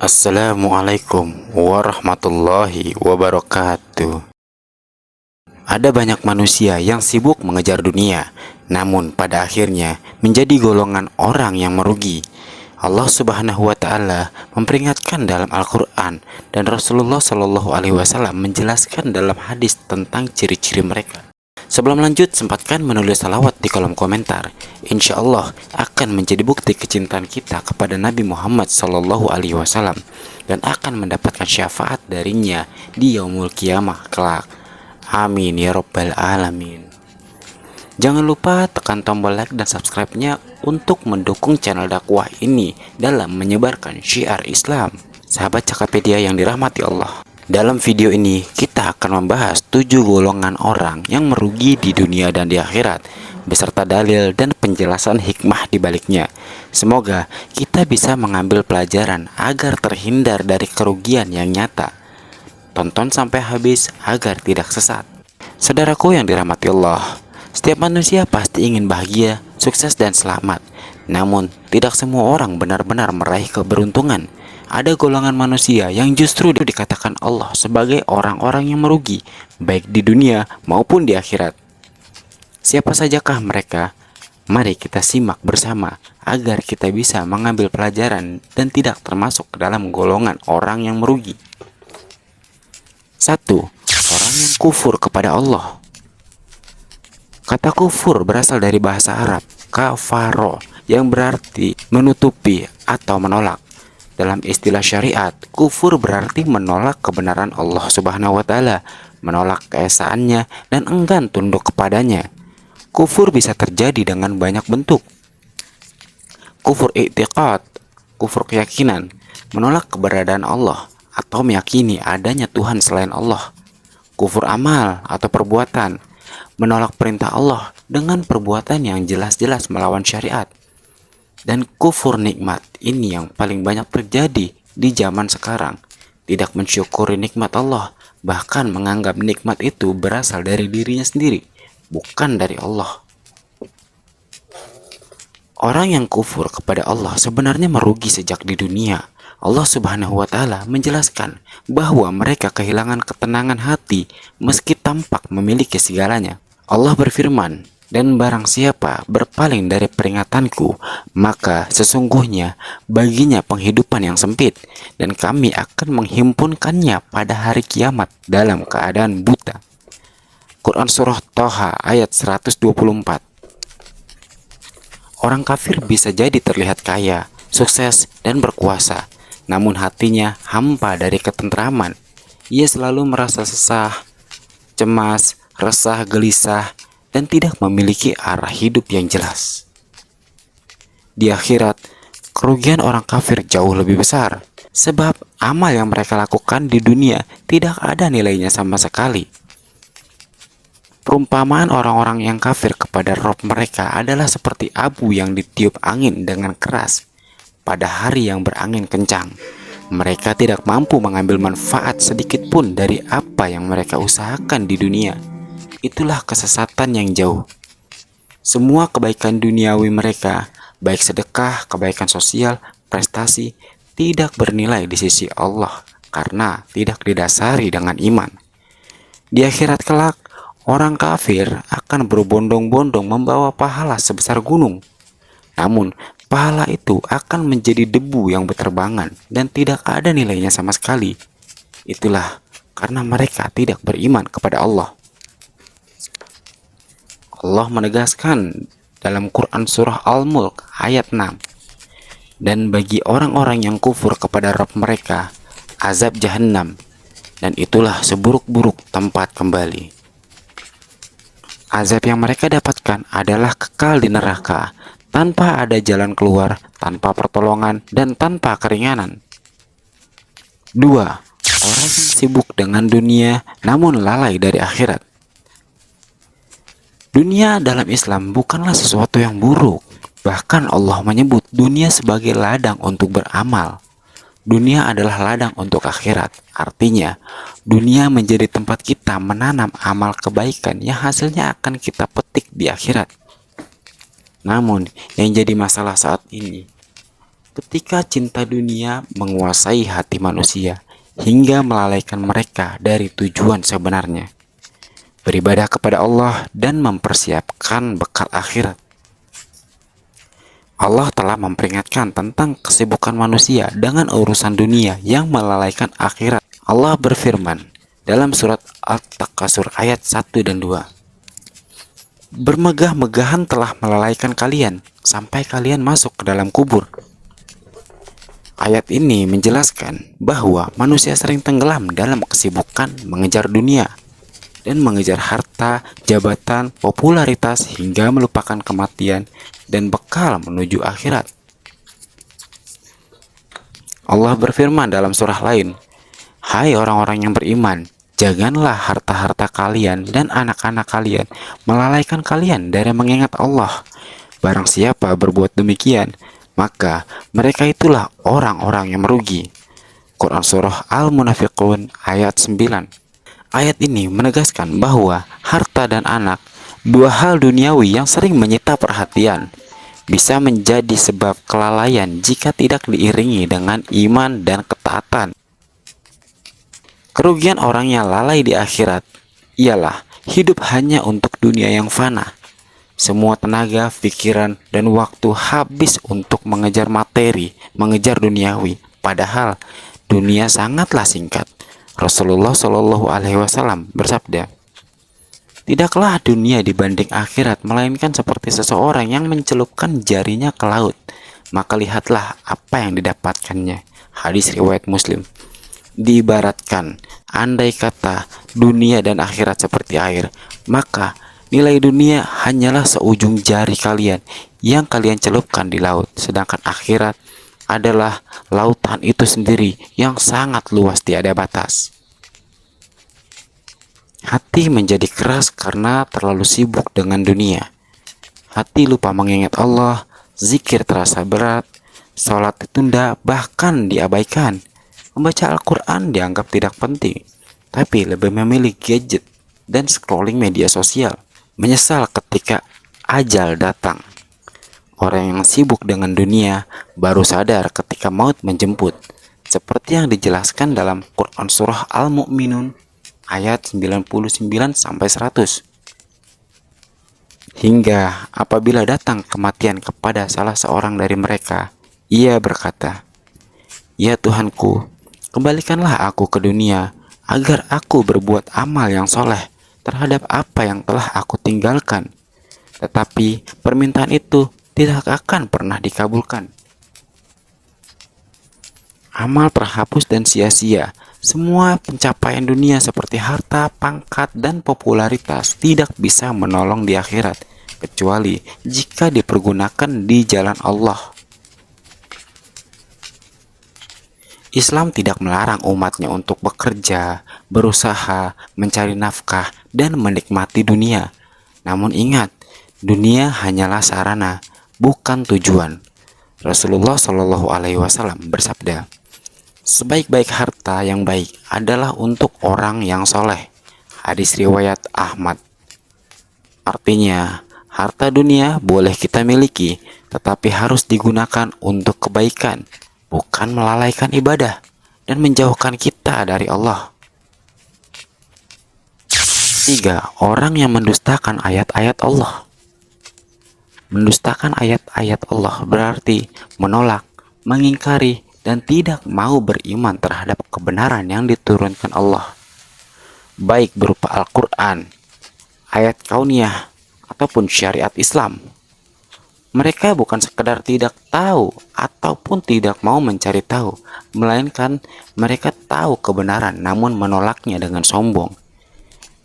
Assalamualaikum warahmatullahi wabarakatuh. Ada banyak manusia yang sibuk mengejar dunia, namun pada akhirnya menjadi golongan orang yang merugi. Allah Subhanahu wa Ta'ala memperingatkan dalam Al-Quran, dan Rasulullah Shallallahu Alaihi Wasallam menjelaskan dalam hadis tentang ciri-ciri mereka. Sebelum lanjut, sempatkan menulis salawat di kolom komentar. Insya Allah akan menjadi bukti kecintaan kita kepada Nabi Muhammad Sallallahu Alaihi Wasallam dan akan mendapatkan syafaat darinya di yaumul kiamah kelak. Amin ya robbal alamin. Jangan lupa tekan tombol like dan subscribe-nya untuk mendukung channel dakwah ini dalam menyebarkan syiar Islam. Sahabat Cakapedia yang dirahmati Allah, dalam video ini kita akan membahas 7 golongan orang yang merugi di dunia dan di akhirat, beserta dalil dan penjelasan hikmah di baliknya. Semoga kita bisa mengambil pelajaran agar terhindar dari kerugian yang nyata. Tonton sampai habis agar tidak sesat. Saudaraku yang dirahmati Allah, setiap manusia pasti ingin bahagia, sukses dan selamat. Namun tidak semua orang benar-benar meraih keberuntungan. Ada golongan manusia yang justru dikatakan Allah sebagai orang-orang yang merugi, baik di dunia maupun di akhirat. Siapa sajakah mereka? Mari kita simak bersama agar kita bisa mengambil pelajaran dan tidak termasuk ke dalam golongan orang yang merugi. 1. Orang yang kufur kepada Allah. Kata kufur berasal dari bahasa Arab kafaro, yang berarti menutupi atau menolak. Dalam istilah syariat, kufur berarti menolak kebenaran Allah Subhanahu wa Ta'ala, menolak keesaannya dan enggan tunduk kepadanya. Kufur bisa terjadi dengan banyak bentuk. Kufur i'tiqad, kufur keyakinan, menolak keberadaan Allah atau meyakini adanya Tuhan selain Allah. Kufur amal atau perbuatan, menolak perintah Allah dengan perbuatan yang jelas-jelas melawan syariat. Dan kufur nikmat, ini yang paling banyak terjadi di zaman sekarang. Tidak mensyukuri nikmat Allah, bahkan menganggap nikmat itu berasal dari dirinya sendiri, bukan dari Allah. Orang yang kufur kepada Allah sebenarnya merugi sejak di dunia. Allah Subhanahu wa Ta'ala menjelaskan bahwa mereka kehilangan ketenangan hati meski tampak memiliki segalanya. Allah berfirman, "Dan barang siapa berpaling dari peringatanku, maka sesungguhnya baginya penghidupan yang sempit, dan kami akan menghimpunkannya pada hari kiamat dalam keadaan buta." Quran Surah Toha ayat 124. Orang kafir bisa jadi terlihat kaya, sukses, dan berkuasa, namun hatinya hampa dari ketentraman. Ia selalu merasa sesah, cemas, resah, gelisah, dan tidak memiliki arah hidup yang jelas. Di akhirat, kerugian orang kafir jauh lebih besar, sebab amal yang mereka lakukan di dunia tidak ada nilainya sama sekali. Perumpamaan orang-orang yang kafir kepada Rob mereka adalah seperti abu yang ditiup angin dengan keras pada hari yang berangin kencang. Mereka tidak mampu mengambil manfaat sedikit pun dari apa yang mereka usahakan di dunia. Itulah kesesatan yang jauh. Semua kebaikan duniawi mereka, baik sedekah, kebaikan sosial, prestasi, tidak bernilai di sisi Allah karena tidak didasari dengan iman. Di akhirat kelak, orang kafir akan berbondong-bondong membawa pahala sebesar gunung. Namun, pahala itu akan menjadi debu yang berterbangan dan tidak ada nilainya sama sekali. Itulah karena mereka tidak beriman kepada Allah. Allah menegaskan dalam Quran Surah Al-Mulk ayat 6. Dan bagi orang-orang yang kufur kepada Rabb mereka, azab Jahannam, dan itulah seburuk-buruk tempat kembali. Azab yang mereka dapatkan adalah kekal di neraka, tanpa ada jalan keluar, tanpa pertolongan, dan tanpa keringanan. 2. Orang yang sibuk dengan dunia namun lalai dari akhirat. Dunia dalam Islam bukanlah sesuatu yang buruk. Bahkan Allah menyebut dunia sebagai ladang untuk beramal. Dunia adalah ladang untuk akhirat. Artinya, dunia menjadi tempat kita menanam amal kebaikan yang hasilnya akan kita petik di akhirat. Namun, yang jadi masalah saat ini, ketika cinta dunia menguasai hati manusia hingga melalaikan mereka dari tujuan sebenarnya, beribadah kepada Allah dan mempersiapkan bekal akhirat. Allah telah memperingatkan tentang kesibukan manusia dengan urusan dunia yang melalaikan akhirat. Allah berfirman dalam surat At-Takasur ayat 1 dan 2. Bermegah-megahan telah melalaikan kalian sampai kalian masuk ke dalam kubur. Ayat ini menjelaskan bahwa manusia sering tenggelam dalam kesibukan mengejar dunia dan mengejar harta, jabatan, popularitas hingga melupakan kematian dan bekal menuju akhirat. Allah berfirman dalam surah lain, "Hai orang-orang yang beriman, janganlah harta-harta kalian dan anak-anak kalian melalaikan kalian dari mengingat Allah. Barang siapa berbuat demikian, maka mereka itulah orang-orang yang merugi." Quran Surah Al-Munafiqun ayat 9. Ayat ini menegaskan bahwa harta dan anak, dua hal duniawi yang sering menyita perhatian, bisa menjadi sebab kelalaian jika tidak diiringi dengan iman dan ketaatan. Kerugian orang yang lalai di akhirat ialah hidup hanya untuk dunia yang fana. Semua tenaga, pikiran, dan waktu habis untuk mengejar materi, mengejar duniawi. Padahal dunia sangatlah singkat. Rasulullah Shallallahu Alaihi Wasallam bersabda, "Tidaklah dunia dibanding akhirat melainkan seperti seseorang yang mencelupkan jarinya ke laut, maka lihatlah apa yang didapatkannya." Hadis riwayat Muslim. Diibaratkan, andai kata dunia dan akhirat seperti air, maka nilai dunia hanyalah seujung jari kalian yang kalian celupkan di laut, sedangkan akhirat adalah lautan itu sendiri yang sangat luas tiada batas. Hati menjadi keras karena terlalu sibuk dengan dunia. Hati lupa mengingat Allah, zikir terasa berat, sholat ditunda bahkan diabaikan. Membaca Al-Quran dianggap tidak penting, tapi lebih memilih gadget dan scrolling media sosial. Menyesal ketika ajal datang. Orang yang sibuk dengan dunia baru sadar ketika maut menjemput, seperti yang dijelaskan dalam Quran Surah Al-Mu'minun ayat 99-100. Hingga apabila datang kematian kepada salah seorang dari mereka, ia berkata, "Ya Tuhanku, kembalikanlah aku ke dunia agar aku berbuat amal yang soleh terhadap apa yang telah aku tinggalkan." Tetapi permintaan itu tidak akan pernah dikabulkan. Amal terhapus dan sia-sia. Semua pencapaian dunia seperti harta, pangkat, dan popularitas tidak bisa menolong di akhirat, kecuali jika dipergunakan di jalan Allah. Islam tidak melarang umatnya untuk bekerja, berusaha, mencari nafkah, dan menikmati dunia. Namun ingat, dunia hanyalah sarana, bukan tujuan. Rasulullah Shallallahu Alaihi Wasallam bersabda, "Sebaik-baik harta yang baik adalah untuk orang yang soleh." Hadis riwayat Ahmad. Artinya, harta dunia boleh kita miliki, tetapi harus digunakan untuk kebaikan, bukan melalaikan ibadah dan menjauhkan kita dari Allah. 3. Orang yang mendustakan ayat-ayat Allah. Mendustakan ayat-ayat Allah berarti menolak, mengingkari, dan tidak mau beriman terhadap kebenaran yang diturunkan Allah, baik berupa Al-Quran, ayat kauniyah, ataupun syariat Islam. Mereka bukan sekedar tidak tahu ataupun tidak mau mencari tahu, melainkan mereka tahu kebenaran namun menolaknya dengan sombong.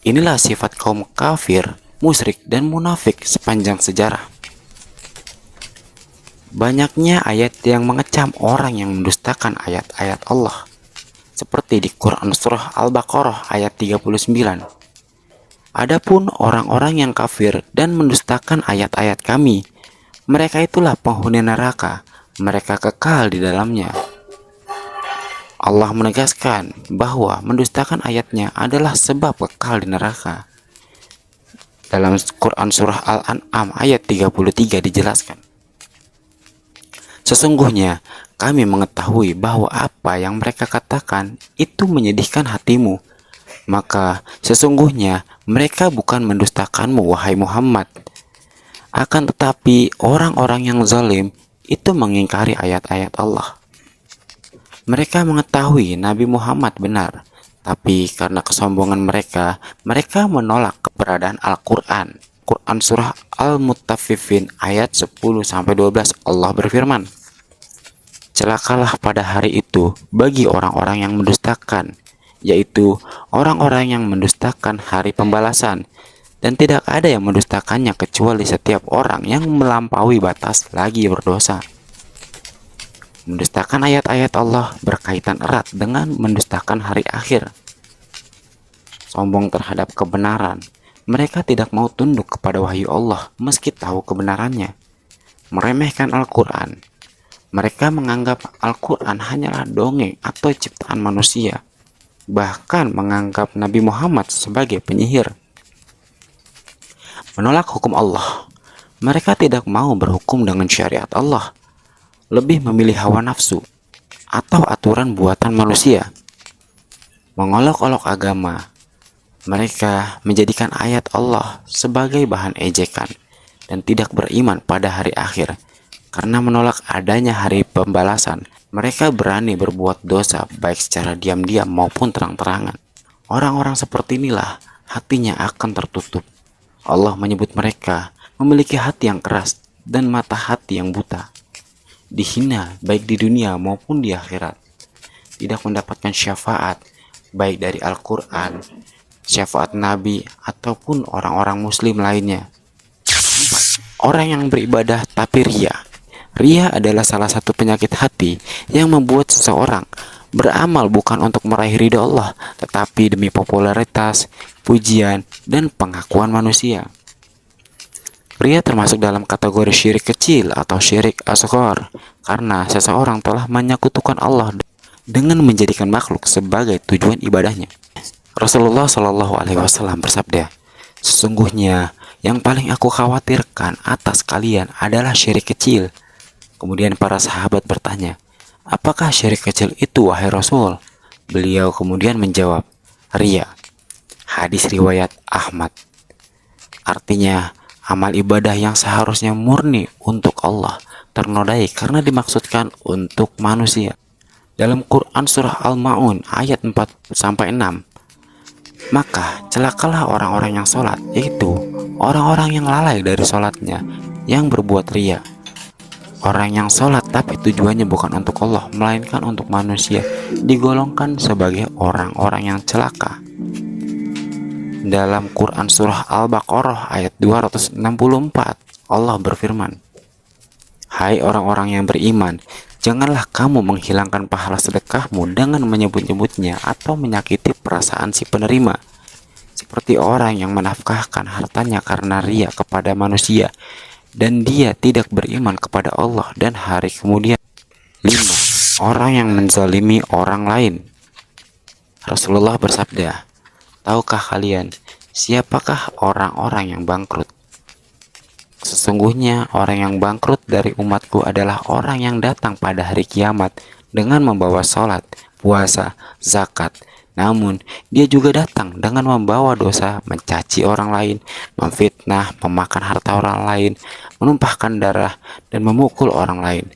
Inilah sifat kaum kafir, musyrik, dan munafik sepanjang sejarah. Banyaknya ayat yang mengecam orang yang mendustakan ayat-ayat Allah, seperti di Quran Surah Al-Baqarah ayat 39. Adapun orang-orang yang kafir dan mendustakan ayat-ayat Kami, mereka itulah penghuni neraka, mereka kekal di dalamnya. Allah menegaskan bahwa mendustakan ayatnya adalah sebab kekal di neraka. Dalam Quran Surah Al-An'am ayat 33 dijelaskan, Sesungguhnya kami mengetahui bahwa apa yang mereka katakan itu menyedihkan hatimu. Maka sesungguhnya mereka bukan mendustakanmu, wahai Muhammad. Akan tetapi orang-orang yang zalim itu mengingkari ayat-ayat Allah. Mereka mengetahui Nabi Muhammad benar, tapi karena kesombongan mereka, mereka menolak keberadaan Al-Quran. Quran Surah Al-Mutaffifin ayat 10-12 Allah berfirman, celakalah pada hari itu bagi orang-orang yang mendustakan, yaitu orang-orang yang mendustakan hari pembalasan, dan tidak ada yang mendustakannya kecuali setiap orang yang melampaui batas lagi berdosa. Mendustakan ayat-ayat Allah berkaitan erat dengan mendustakan hari akhir. Sombong terhadap kebenaran, mereka tidak mau tunduk kepada wahyu Allah meski tahu kebenarannya. Meremehkan Al-Quran, mereka menganggap Al-Quran hanyalah dongeng atau ciptaan manusia, bahkan menganggap Nabi Muhammad sebagai penyihir. Menolak hukum Allah, mereka tidak mau berhukum dengan syariat Allah, lebih memilih hawa nafsu atau aturan buatan manusia. Mengolok-olok agama, mereka menjadikan ayat Allah sebagai bahan ejekan dan tidak beriman pada hari akhir. Karena menolak adanya hari pembalasan, mereka berani berbuat dosa baik secara diam-diam maupun terang-terangan. Orang-orang seperti inilah hatinya akan tertutup. Allah menyebut mereka memiliki hati yang keras dan mata hati yang buta. Dihina baik di dunia maupun di akhirat. Tidak mendapatkan syafaat baik dari Al-Quran, syafaat Nabi, ataupun orang-orang muslim lainnya. Orang yang beribadah tapi ria. Ria adalah salah satu penyakit hati yang membuat seseorang beramal bukan untuk meraih ridha Allah, tetapi demi popularitas, pujian, dan pengakuan manusia. Ria termasuk dalam kategori syirik kecil atau syirik asghar karena seseorang telah menyekutukan Allah dengan menjadikan makhluk sebagai tujuan ibadahnya. Rasulullah Shallallahu Alaihi Wasallam bersabda, sesungguhnya yang paling aku khawatirkan atas kalian adalah syirik kecil. Kemudian para sahabat bertanya, apakah syirik kecil itu wahai Rasul? Beliau kemudian menjawab, ria. Hadis riwayat Ahmad. Artinya, amal ibadah yang seharusnya murni untuk Allah ternodai karena dimaksudkan untuk manusia. Dalam Quran Surah Al-Ma'un ayat 4-6, maka celakalah orang-orang yang sholat, yaitu orang-orang yang lalai dari sholatnya, yang berbuat ria. Orang yang sholat tapi tujuannya bukan untuk Allah, melainkan untuk manusia, digolongkan sebagai orang-orang yang celaka. Dalam Quran Surah Al-Baqarah ayat 264, Allah berfirman, hai orang-orang yang beriman, janganlah kamu menghilangkan pahala sedekahmu dengan menyebut-nyebutnya atau menyakiti perasaan si penerima, seperti orang yang menafkahkan hartanya karena ria kepada manusia, dan dia tidak beriman kepada Allah dan hari kemudian. 5. Orang yang menzalimi orang lain. Rasulullah bersabda, tahukah kalian siapakah orang-orang yang bangkrut? Sesungguhnya orang yang bangkrut dari umatku adalah orang yang datang pada hari kiamat dengan membawa sholat, puasa, zakat. Namun dia juga datang dengan membawa dosa, mencaci orang lain, memfitnah, memakan harta orang lain, menumpahkan darah, dan memukul orang lain.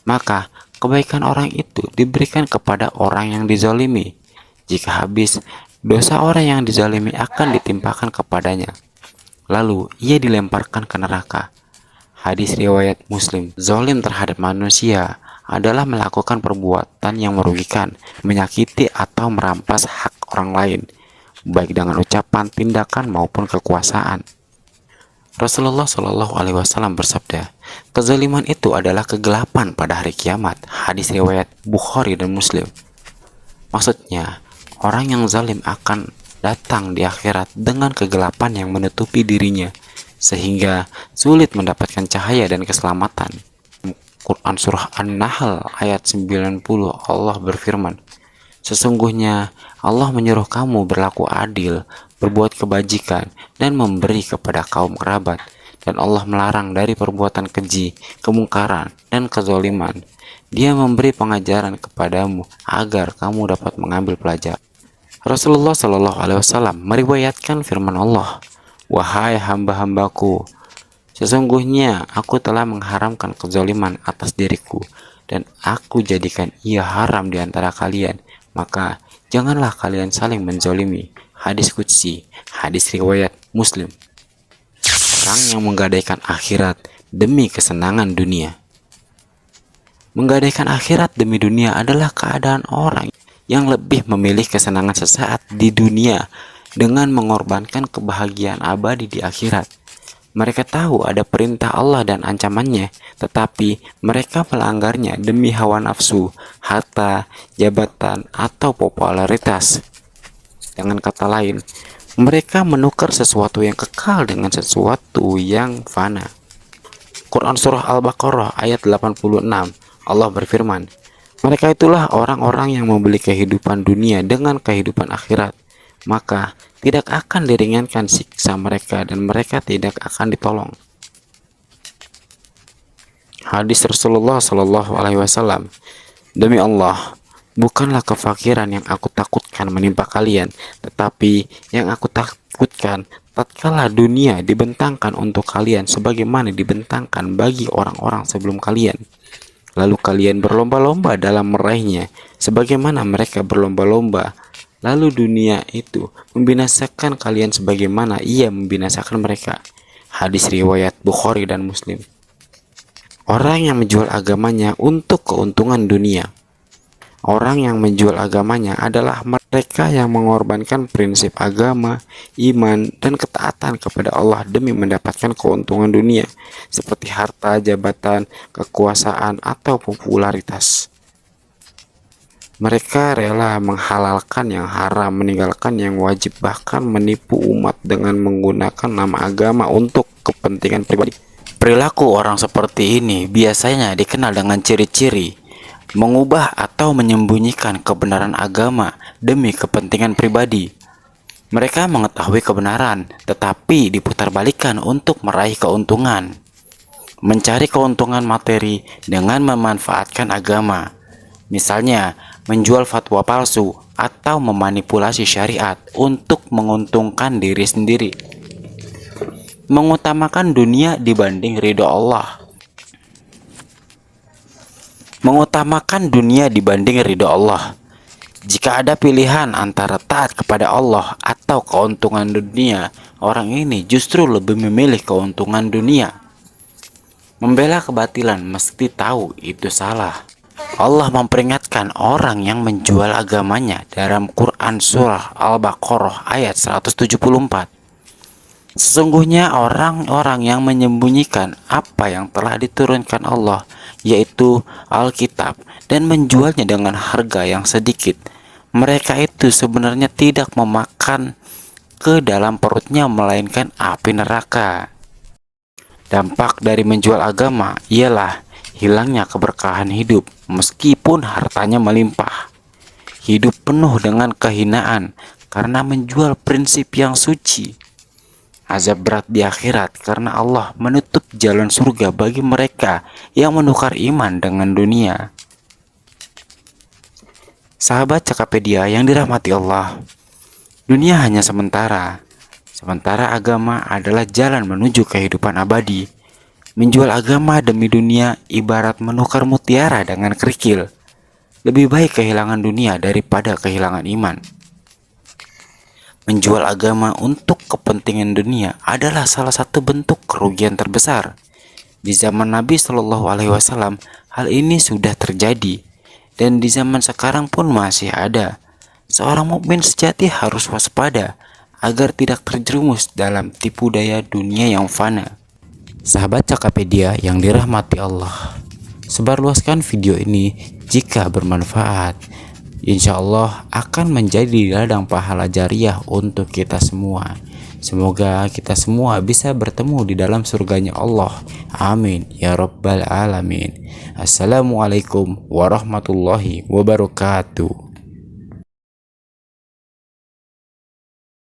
Maka kebaikan orang itu diberikan kepada orang yang dizalimi. Jika habis, dosa orang yang dizalimi akan ditimpakan kepadanya, lalu ia dilemparkan ke neraka. Hadis riwayat Muslim. Zalim terhadap manusia adalah melakukan perbuatan yang merugikan, menyakiti atau merampas hak orang lain, baik dengan ucapan, tindakan maupun kekuasaan. Rasulullah Shallallahu Alaihi Wasallam bersabda, kezaliman itu adalah kegelapan pada hari kiamat. Hadis riwayat Bukhari dan Muslim. Maksudnya, orang yang zalim akan datang di akhirat dengan kegelapan yang menutupi dirinya, sehingga sulit mendapatkan cahaya dan keselamatan. Quran Surah An-Nahl ayat 90, Allah berfirman, sesungguhnya Allah menyuruh kamu berlaku adil, berbuat kebajikan, dan memberi kepada kaum kerabat, dan Allah melarang dari perbuatan keji, kemungkaran, dan kezaliman. Dia memberi pengajaran kepadamu agar kamu dapat mengambil pelajaran. Rasulullah Shallallahu Alaihi Wasallam meriwayatkan firman Allah, "Wahai hamba-hambaku, sesungguhnya aku telah mengharamkan kezaliman atas diriku, dan aku jadikan ia haram di antara kalian. Maka janganlah kalian saling menzalimi." Hadis Qudsi, hadis riwayat Muslim. Orang yang menggadaikan akhirat demi kesenangan dunia. Menggadaikan akhirat demi dunia adalah keadaan orang yang lebih memilih kesenangan sesaat di dunia dengan mengorbankan kebahagiaan abadi di akhirat. Mereka tahu ada perintah Allah dan ancamannya, tetapi mereka melanggarnya demi hawa nafsu, harta, jabatan, atau popularitas. Dengan kata lain, mereka menukar sesuatu yang kekal dengan sesuatu yang fana. Quran Surah Al-Baqarah ayat 86, Allah berfirman, "Mereka itulah orang-orang yang membeli kehidupan dunia dengan kehidupan akhirat. Maka tidak akan diringankan siksa mereka dan mereka tidak akan ditolong." Hadis Rasulullah Shallallahu Alaihi Wasallam, "Demi Allah, bukanlah kefakiran yang aku takutkan menimpa kalian, tetapi yang aku takutkan tatkala dunia dibentangkan untuk kalian sebagaimana dibentangkan bagi orang-orang sebelum kalian. Lalu kalian berlomba-lomba dalam meraihnya sebagaimana mereka berlomba-lomba. Lalu dunia itu membinasakan kalian sebagaimana ia membinasakan mereka." Hadis riwayat Bukhari dan Muslim. Orang yang menjual agamanya untuk keuntungan dunia. Orang yang menjual agamanya adalah mereka yang mengorbankan prinsip agama, iman, dan ketaatan kepada Allah demi mendapatkan keuntungan dunia, seperti harta, jabatan, kekuasaan, atau popularitas. Mereka rela menghalalkan yang haram, meninggalkan yang wajib, bahkan menipu umat dengan menggunakan nama agama untuk kepentingan pribadi. Perilaku orang seperti ini biasanya dikenal dengan ciri-ciri mengubah atau menyembunyikan kebenaran agama demi kepentingan pribadi. Mereka mengetahui kebenaran, tetapi diputarbalikkan untuk meraih keuntungan. Mencari keuntungan materi dengan memanfaatkan agama. Misalnya, menjual fatwa palsu atau memanipulasi syariat untuk menguntungkan diri sendiri. Mengutamakan dunia dibanding ridho Allah. Mengutamakan dunia dibanding ridho Allah. Jika ada pilihan antara taat kepada Allah atau keuntungan dunia, orang ini justru lebih memilih keuntungan dunia. Membela kebatilan meski tahu itu salah. Allah memperingatkan orang yang menjual agamanya dalam Quran Surah Al-Baqarah ayat 174. Sesungguhnya orang-orang yang menyembunyikan apa yang telah diturunkan Allah, yaitu Alkitab, dan menjualnya dengan harga yang sedikit, mereka itu sebenarnya tidak memakan ke dalam perutnya melainkan api neraka. Dampak dari menjual agama ialah hilangnya keberkahan hidup meskipun hartanya melimpah. Hidup penuh dengan kehinaan karena menjual prinsip yang suci. Azab berat di akhirat karena Allah menutup jalan surga bagi mereka yang menukar iman dengan dunia. Sahabat Cakapedia yang dirahmati Allah, dunia hanya sementara, sementara agama adalah jalan menuju kehidupan abadi. Menjual agama demi dunia ibarat menukar mutiara dengan kerikil. Lebih baik kehilangan dunia daripada kehilangan iman. Menjual agama untuk kepentingan dunia adalah salah satu bentuk kerugian terbesar. Di zaman Nabi Shallallahu Alaihi Wasallam, hal ini sudah terjadi, dan di zaman sekarang pun masih ada. Seorang mukmin sejati harus waspada agar tidak terjerumus dalam tipu daya dunia yang fana. Sahabat Cakapedia yang dirahmati Allah, sebarluaskan video ini jika bermanfaat. Insya Allah akan menjadi ladang pahala jariah untuk kita semua. Semoga kita semua bisa bertemu di dalam surganya Allah. Amin ya rabbal alamin. Assalamualaikum warahmatullahi wabarakatuh.